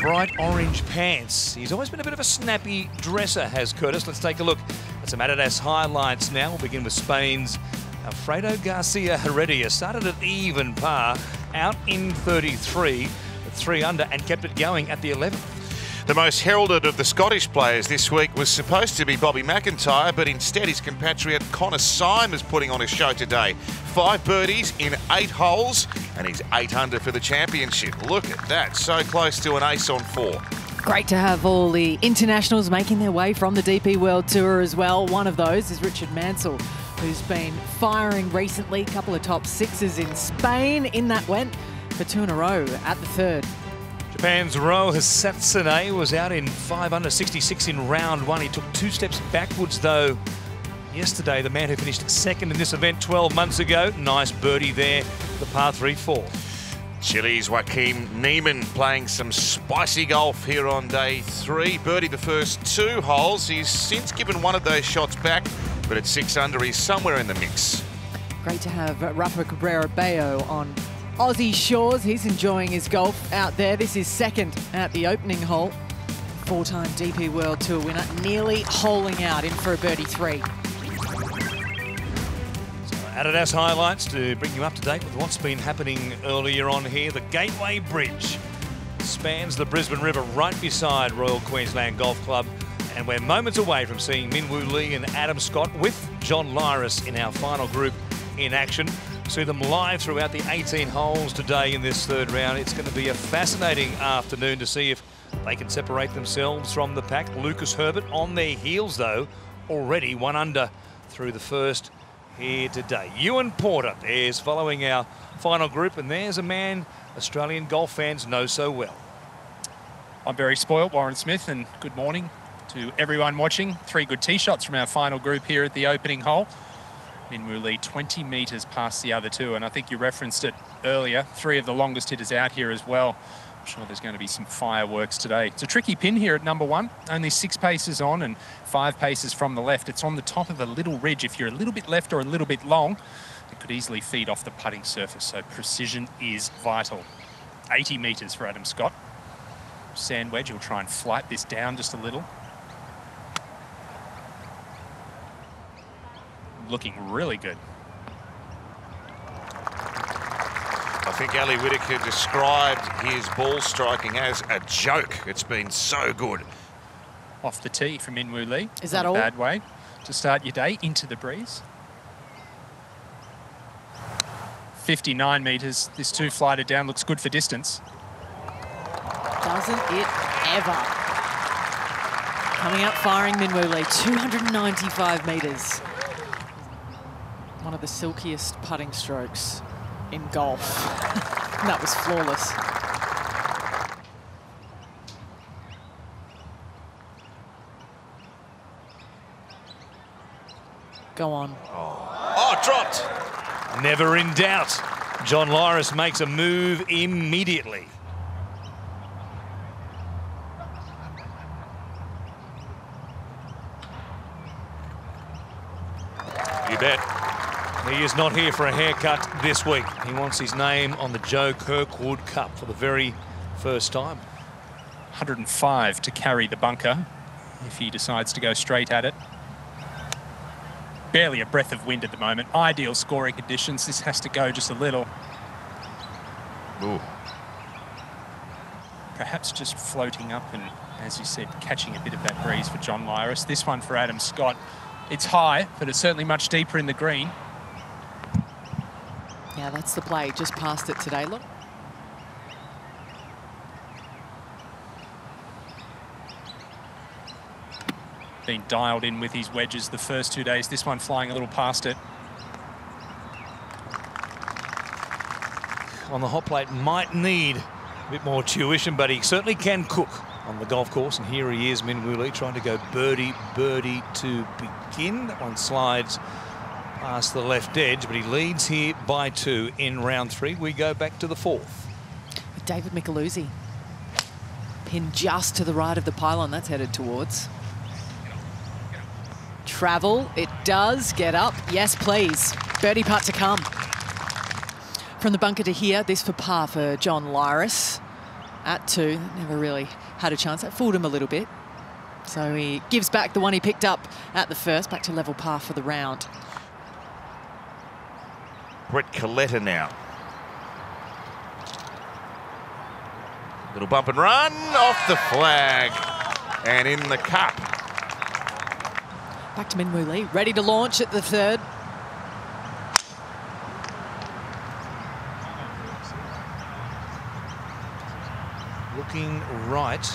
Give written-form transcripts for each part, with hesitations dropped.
bright orange pants. He's always been a bit of a snappy dresser, has Curtis. Let's take a look at some Adidas highlights now. We'll begin with Spain's Alfredo Garcia Heredia. Started at even par, out in 33, at 3 under, and kept it going at the 11th. The most heralded of the Scottish players this week was supposed to be Bobby McIntyre, but instead his compatriot Connor Syme is putting on a show today. 5 birdies in 8 holes, and he's 8 under for the championship. Look at that, so close to an ace on 4. Great to have all the internationals making their way from the DP World Tour as well. One of those is Richard Mansell, who's been firing recently. A couple of top 6s in Spain. In that went for 2 in a row at the 3rd. Japan's Ro Hisatsune was out in 5 under 66 in round 1. He took 2 steps backwards though yesterday. The man who finished 2nd in this event 12 months ago. Nice birdie there, the par 3-4. Chile's Joaquim Niemann playing some spicy golf here on day 3. Birdied the first 2 holes. He's since given one of those shots back, but at 6 under, he's somewhere in the mix. Great to have Rafa Cabrera Bello on Aussie shores. He's enjoying his golf out there. This is 2nd at the opening hole. 4-time DP World Tour winner, nearly holing out, in for a birdie 3. So Adidas highlights to bring you up to date with what's been happening earlier on here. The Gateway Bridge spans the Brisbane River right beside Royal Queensland Golf Club, and we're moments away from seeing Min Woo Lee and Adam Scott with John Lyris in our final group in action. See them live throughout the 18 holes today in this 3rd round. It's going to be a fascinating afternoon to see if they can separate themselves from the pack. Lucas Herbert on their heels, though, already 1 under through the 1st here today. Ewan Porter is following our final group, and there's a man Australian golf fans know so well. I'm very spoiled, Warren Smith, and good morning to everyone watching. 3 good tee shots from our final group here at the opening hole. Min Woo Lee 20 metres past the other 2, and I think you referenced it earlier, 3 of the longest hitters out here as well. I'm sure there's going to be some fireworks today. It's a tricky pin here at number 1, only 6 paces on and 5 paces from the left. It's on the top of a little ridge. If you're a little bit left or a little bit long, it could easily feed off the putting surface, so precision is vital. 80 metres for Adam Scott. Sand wedge, he'll try and flight this down just a little. Looking really good. I think Ali Whitaker described his ball striking as a joke. It's been so good. Off the tee from Min Woo Lee. Is that all? Bad way to start your day, into the breeze. 59 metres. This 2-flighter down looks good for distance. Doesn't it ever? Coming out firing, Min Woo Lee, 295 metres. One of the silkiest putting strokes in golf. That was flawless. Go on. Oh, dropped. Never in doubt. John Lyris makes a move immediately. You bet. He is not here for a haircut this week. He wants his name on the Joe Kirkwood Cup for the very first time. 105 to carry the bunker if he decides to go straight at it. Barely a breath of wind at the moment. Ideal scoring conditions. This has to go just a little. Ooh. Perhaps just floating up and, as you said, catching a bit of that breeze for John Lyris. This one for Adam Scott. It's high, but it's certainly much deeper in the green. Yeah, that's the play. Just past it today. Look. Been dialed in with his wedges the first 2 days. This one flying a little past it. On the hot plate, might need a bit more tuition, but he certainly can cook on the golf course. And here he is, Min Woo Lee, trying to go birdie to begin. That one slides past the left edge, but he leads here by 2 in round 3. We go back to the 4th. David Micheluzzi. Pin just to the right of the pylon. That's headed towards. Travel, it does. Get up. Yes, please. Birdie putt to come. From the bunker to here, this for par for John Lyris. at 2. Never really had a chance. That fooled him a little bit. So he gives back the one he picked up at the first, back to level par for the round. Brett Coletta now. Little bump and run, off the flag, and in the cup. Back to Min Woo Lee, ready to launch at the 3rd. Looking right.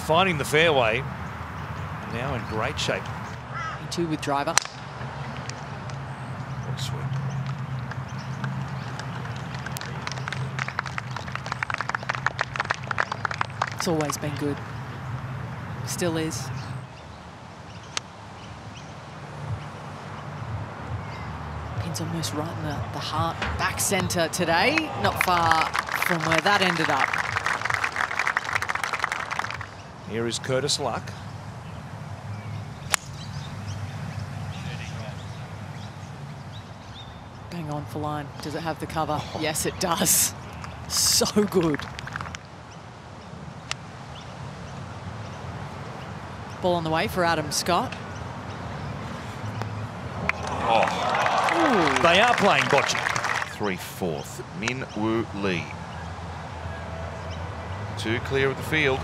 Finding the fairway. Now in great shape. 2 with driver. Very sweet. It's always been good. Still is. Pin's almost right in the heart, back centre today. Not far from where that ended up. Here is Curtis Luck. Bang on for line. Does it have the cover? Oh. Yes, it does. So good. Ball on the way for Adam Scott. Oh. They are playing bocce. 3/4, Min Woo Lee. 2 clear of the field.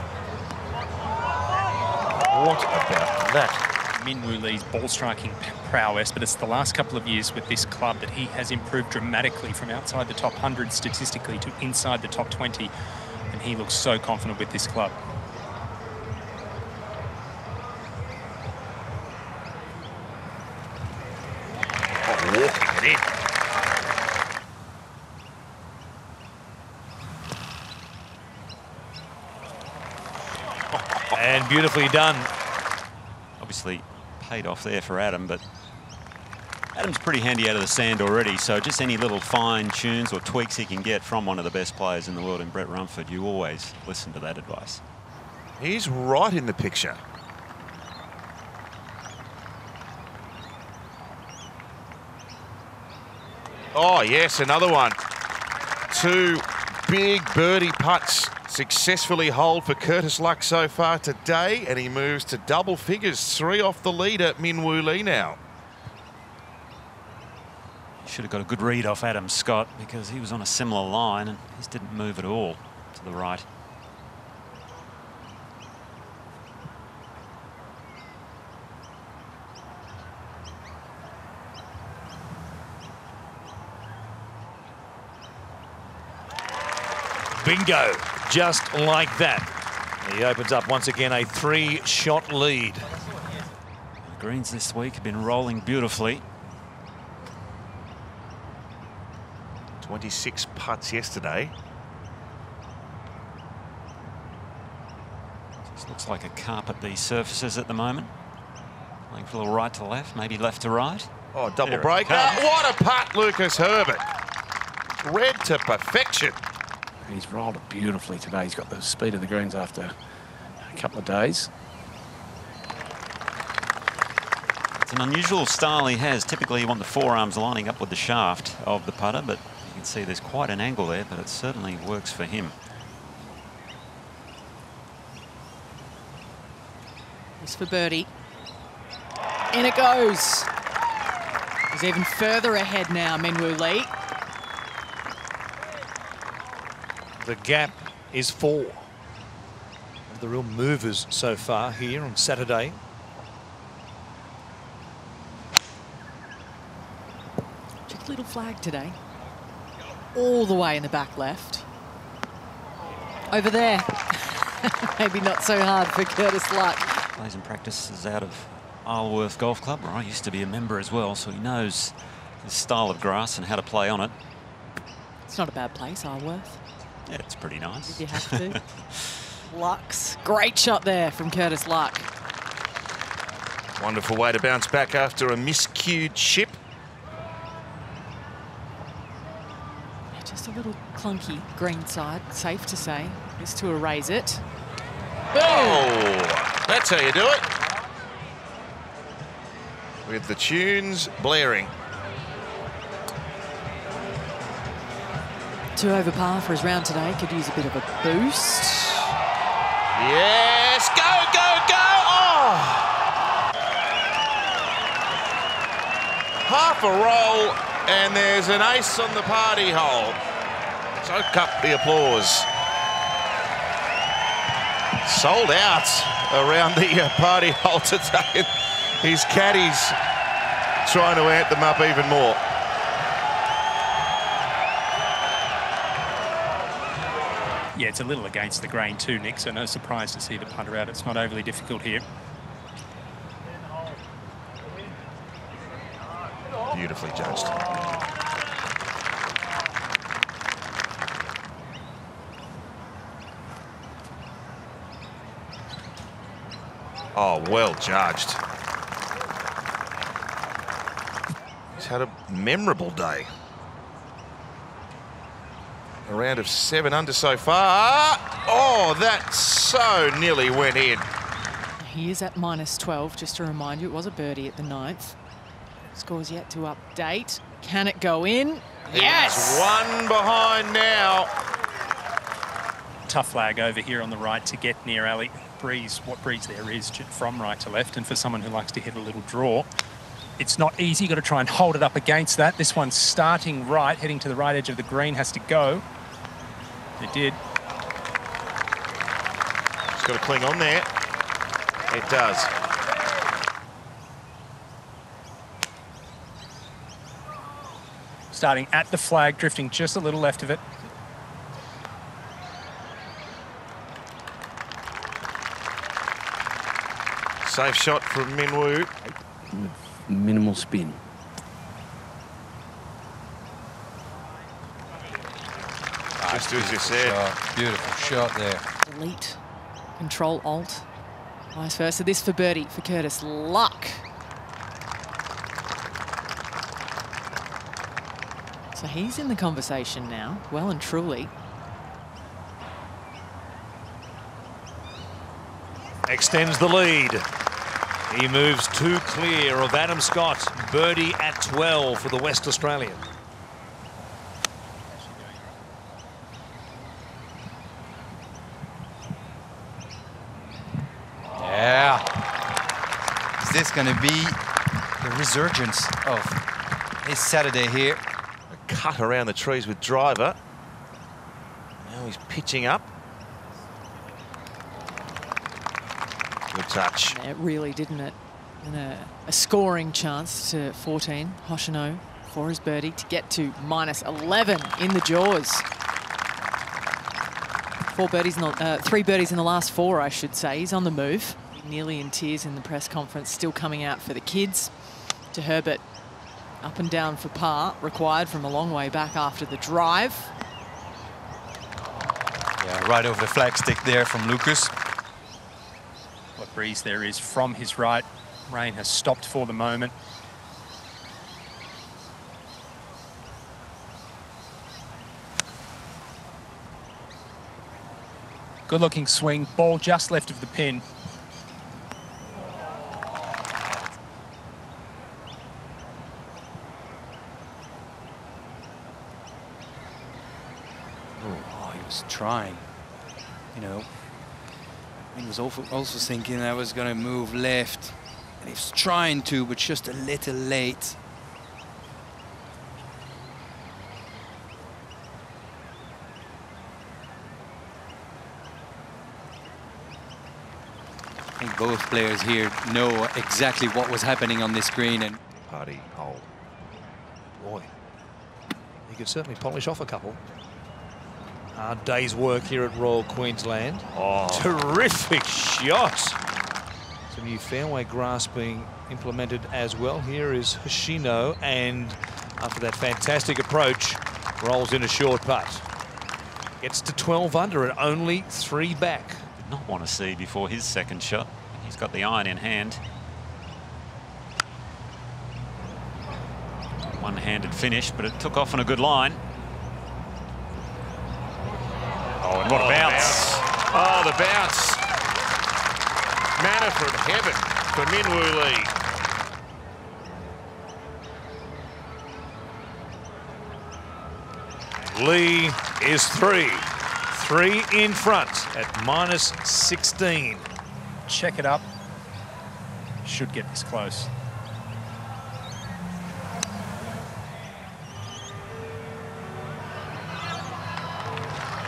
What about that? Min Woo Lee's ball striking prowess, but it's the last couple of years with this club that he has improved dramatically from outside the top 100 statistically to inside the top 20, and he looks so confident with this club. Oh, walking it in. And beautifully done. Obviously paid off there for Adam, but Adam's pretty handy out of the sand already, so just any little fine tunes or tweaks he can get from one of the best players in the world in Brett Rumford, you always listen to that advice. He's right in the picture. Oh, yes, another one. 2 big birdie putts successfully holed for Curtis Luck so far today, and he moves to double figures, 3 off the leader, Min Woo Lee now. Should have got a good read off Adam Scott because he was on a similar line and his didn't move at all to the right. Bingo, just like that. He opens up once again a 3-shot lead. The greens this week have been rolling beautifully. 26 putts yesterday. Just looks like a carpet, these surfaces at the moment. Playing for a little right to left, maybe left to right. Oh, double There break. it comes. What a putt, Lucas Herbert. Read to perfection. He's rolled it beautifully today. He's got the speed of the greens after a couple of days. It's an unusual style he has. Typically you want the forearms lining up with the shaft of the putter, but you can see there's quite an angle there, but it certainly works for him. It's for birdie. In it goes. He's even further ahead now, Min Woo Lee. The gap is 4. One of the real movers so far here on Saturday. Check the little flag today. All the way in the back left. Over there. Maybe not so hard for Curtis Luck. Plays and practices out of Isleworth Golf Club, where I used to be a member as well, so he knows his style of grass and how to play on it. It's not a bad place, Isleworth. Yeah, it's pretty nice. If you have to. Lux. Great shot there from Curtis Luck. Wonderful way to bounce back after a miscued chip. Yeah, just a little clunky green side, safe to say, is to erase it. Boom! Oh, that's how you do it. With the tunes blaring. 2 over par for his round today. Could use a bit of a boost. Yes, go, go, go! Oh! Half a roll, and there's an ace on the party hole. Soak up the applause. Sold out around the party hole today. His caddies trying to amp them up even more. Yeah, it's a little against the grain too, Nick, so no surprise to see the punter out. It's not overly difficult here. Beautifully judged. Oh, well judged. He's had a memorable day. A round of 7 under so far. Oh, that so nearly went in. He is at -12, just to remind you. It was a birdie at the 9th. Scores yet to update. Can it go in? Yes! He's one behind now. Tough flag over here on the right to get near alley. Breeze, what breeze there is from right to left, and for someone who likes to hit a little draw, it's not easy. You've got to try and hold it up against that. This one's starting right, heading to the right edge of the green, has to go. It did. Just got to cling on there. It does. Starting at the flag, drifting just a little left of it. Safe shot from Minwoo. Minimal spin. Just as you said. Beautiful shot there. Delete, Control Alt, vice versa. This for birdie for Curtis. Luck. So he's in the conversation now, well and truly. Extends the lead. He moves 2 clear of Adam Scott. Birdie at 12 for the West Australian. Yeah. Is this going to be the resurgence of his Saturday here? A cut around the trees with driver. Now he's pitching up. Good touch. It really, didn't it? And a scoring chance to 14. Hoshino for his birdie to get to -11 in the jaws. 3 birdies in the last 4, I should say. He's on the move. Nearly in tears in the press conference, still coming out for the kids. To Herbert, up and down for par, required from a long way back after the drive. Yeah, right over the flagstick there from Lucas. What breeze there is from his right. Rain has stopped for the moment. Good looking swing, ball just left of the pin. Oh, he was trying, you know. He was also thinking I was going to move left. And he was trying to, but just a little late. I think both players here know exactly what was happening on this green. And Party hole. Boy, he could certainly polish off a couple. Hard day's work here at Royal Queensland. Oh. Terrific shot. Some new fairway grass being implemented as well. Here is Hoshino, and after that fantastic approach, rolls in a short putt. Gets to 12 under and only 3 back. Did not want to see before his second shot. He's got the iron in hand. One-handed finish, but it took off on a good line. Oh, and what a bounce. Oh, the bounce. Manna from heaven for Minwoo Lee. Lee is 3. 3 in front at -16. Check it up. Should get this close.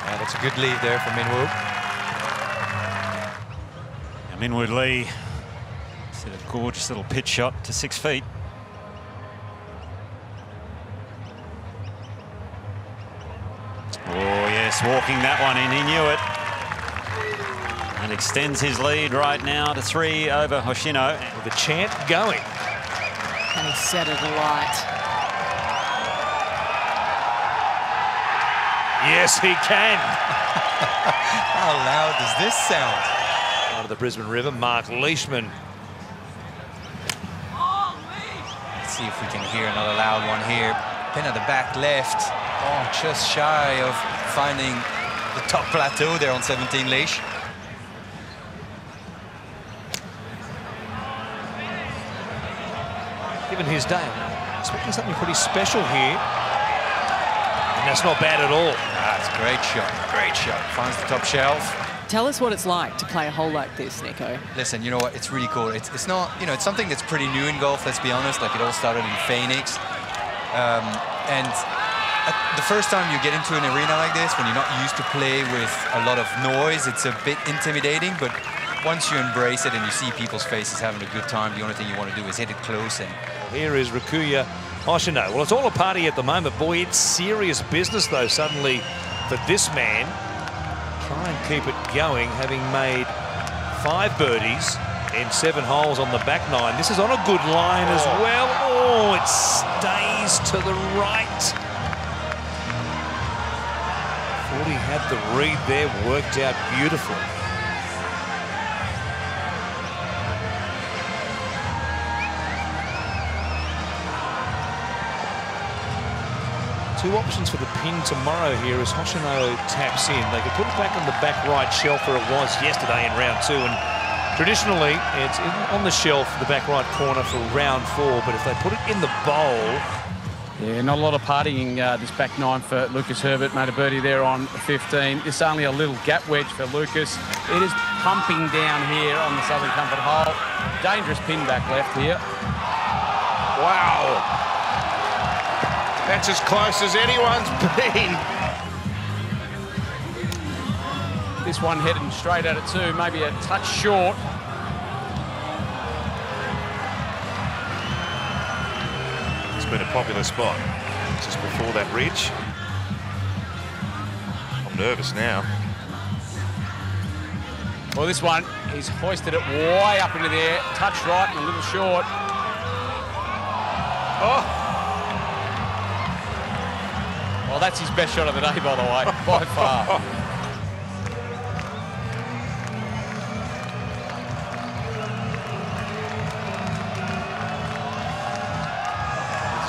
Yeah, that's a good lead there for Minwoo. And Minwoo Lee set a gorgeous little pitch shot to 6 feet. Oh yes, walking that one in, he knew it. And extends his lead right now to 3 over Hoshino. With the chant going. And he set it alight. Yes, he can. How loud does this sound? Out of the Brisbane River, Mark Leishman. Let's see if we can hear another loud one here. Pin at the back left. Oh, just shy of finding the top plateau there on 17 leash. Given his day, expecting something pretty special here. And that's not bad at all. That's a great shot. Great shot. Finds the top shelf. Tell us what it's like to play a hole like this, Nico. Listen, you know what? It's really cool. It's not, you know, it's something that's pretty new in golf, let's be honest. Like, it all started in Phoenix. The first time you get into an arena like this, when you're not used to play with a lot of noise, it's a bit intimidating, but once you embrace it and you see people's faces having a good time, the only thing you want to do is hit it close. And here is Rikuya Hoshino. Well, it's all a party at the moment. Boy, it's serious business, though, suddenly for this man. Try and keep it going, having made 5 birdies in 7 holes on the back 9. This is on a good line as well. Oh, it stays to the right. Thought he had the read there, worked out beautifully. Two options for the pin tomorrow here as Hoshino taps in. They could put it back on the back right shelf where it was yesterday in round 2. And traditionally, it's on the shelf, the back right corner for round 4. But if they put it in the bowl... Yeah, not a lot of partying this back 9 for Lucas Herbert. Made a birdie there on 15. It's only a little gap wedge for Lucas. It is pumping down here on the Southern Comfort hole. Dangerous pin back left here. Wow. That's as close as anyone's been. This one heading straight at it too, maybe a touch short. It's been a popular spot just before that ridge. I'm nervous now. Well, this one, he's hoisted it way up into the air, touch right and a little short. Oh! Well, that's his best shot of the day, by the way, by far.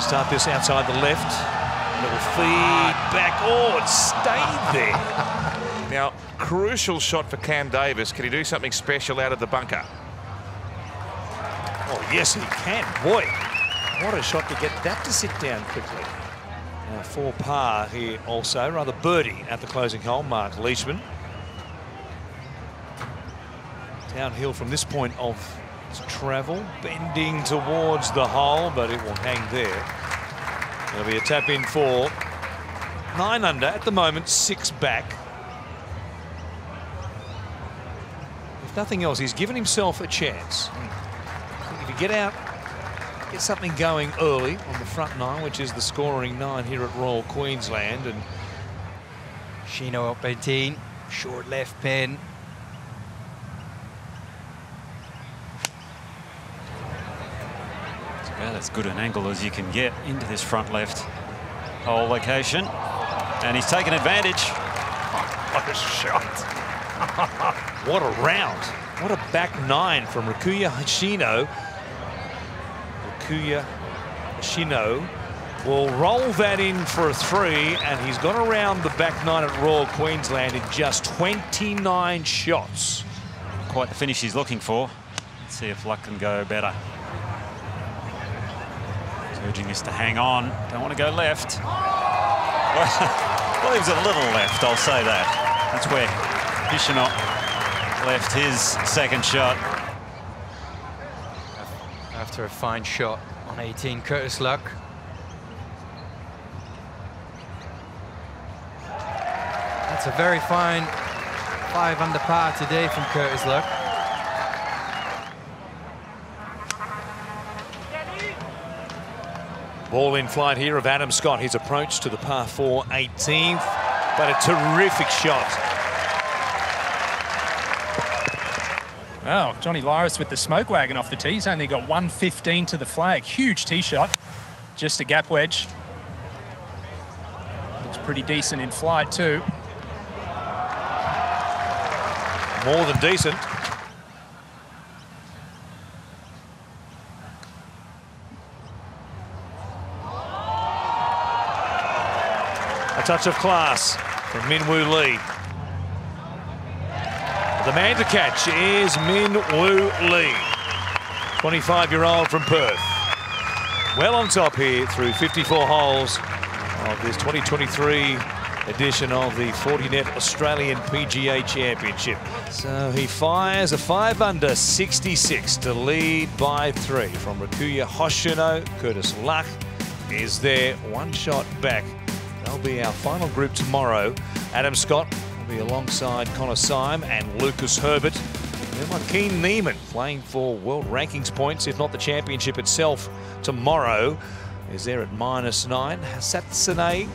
Start this outside the left. Little feed back. Oh, it stayed there. Now, crucial shot for Cam Davis. Can he do something special out of the bunker? Oh, yes, he can. Boy, what a shot to get that to sit down quickly. Now, 4 par here also. Rather birdie at the closing hole, Mark Leishman. Downhill from this point of travel, bending towards the hole, but it will hang there. There'll be a tap in for 9 under at the moment, 6 back. If nothing else, he's given himself a chance. If you get out, get something going early on the front 9, which is the scoring 9 here at Royal Queensland. And Hoshino up 18, short left pin. About as good an angle as you can get into this front left hole location. And he's taken advantage. what a shot. What a round. What a back 9 from Rikuya Hoshino. Rikuya Hoshino will roll that in for a 3, and he's gone around the back 9 at Royal Queensland in just 29 shots. Quite the finish he's looking for. Let's see if luck can go better. Urging us to hang on. Don't want to go left. Well, he was a little left, I'll say that. That's where Hoshino left his second shot. After a fine shot on 18, Curtis Luck. That's a very fine 5 under par today from Curtis Luck. Ball in flight here of Adam Scott. His approach to the par 4 18th, but a terrific shot. Wow, Johnny Lyris with the smoke wagon off the tee. He's only got 115 to the flag. Huge tee shot. Just a gap wedge. Looks pretty decent in flight too. More than decent. A touch of class from Min Woo Lee. The man to catch is Min Woo Lee, 25-year-old from Perth. Well on top here through 54 holes of this 2023 edition of the 40-net Australian PGA Championship. So he fires a 5 under 66 to lead by 3 from Rikuya Hoshino. Curtis Luck is there, 1 shot back. They'll be our final group tomorrow. Adam Scott will be alongside Connor Syme and Lucas Herbert. Then Joaquin Neiman playing for world rankings points, if not the championship itself, tomorrow. Is there at -9. Satsune,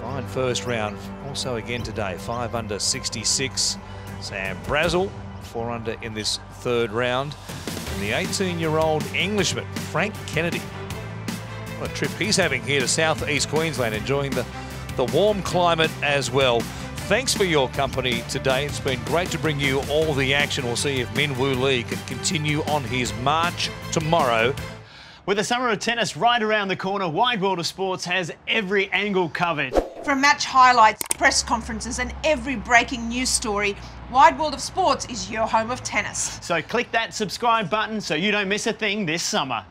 fine first round. Also again today, 5 under 66. Sam Brazel, 4 under in this 3rd round. And the 18-year-old Englishman, Frank Kennedy. What a trip he's having here to southeast Queensland, enjoying the warm climate as well. Thanks for your company today. It's been great to bring you all the action. We'll see if Min Woo Lee can continue on his march tomorrow. With the summer of tennis right around the corner, Wide World of Sports has every angle covered. From match highlights, press conferences and every breaking news story, Wide World of Sports is your home of tennis. So click that subscribe button so you don't miss a thing this summer.